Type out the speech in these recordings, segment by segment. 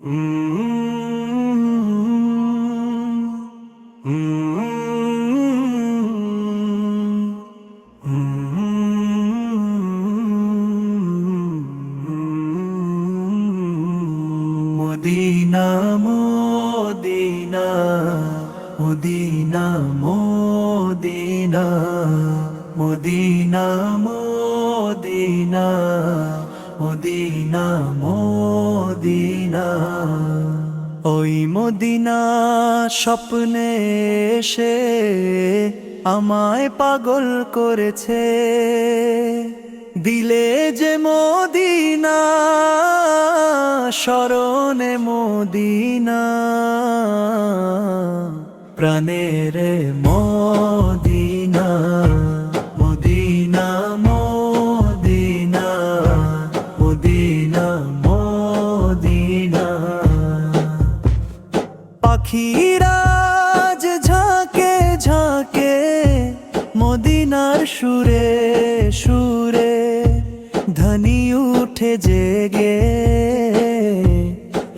Medina Medina Medina Medina Medina Medina Medina Medina ওই Medina স্বপ্নে এসে আমায় পাগল করেছে। দিলে যে মদিনা স্মরণে মদিনা প্রাণের Medina Medina Medina Medina Medina পাখিরা যে ঝাঁকে ঝাঁকে মদিনার সুরে সুরে ধ্বনি উঠে জেগে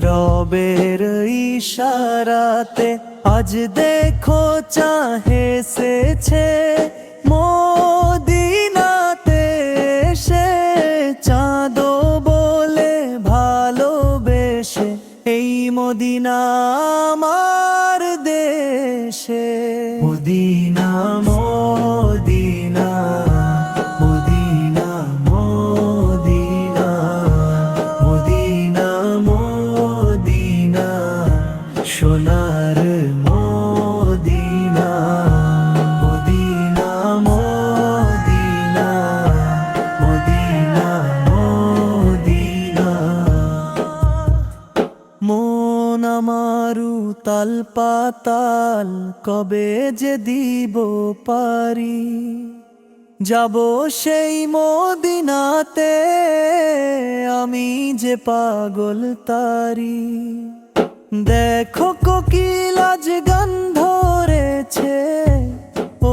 রবের ইশারাতে আজ দেখো চাহেছে মদিনাতে সে চাঁদ বলে ভালোবেসে এই মদিনা আমার দেশে। Medina Medina Medina Medina Medina Medina সোনার Medina Medina Medina Medina Medina মন আমারু তাল পাতাল কবে যে দিব পারি যাব সেই মদিনাতে আমি যে পাগল তারি। দেখো কোকিল আজ গান ধরেছে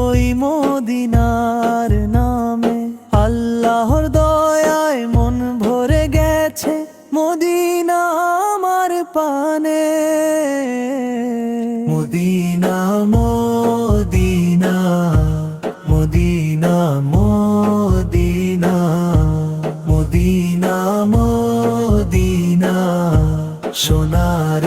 ওই মদিনার নামে। আল্লাহর দয়ায় মন ভরে গেছে মদিনা আমার পানে। Medina Medina Medina Medina Medina Medina সোনার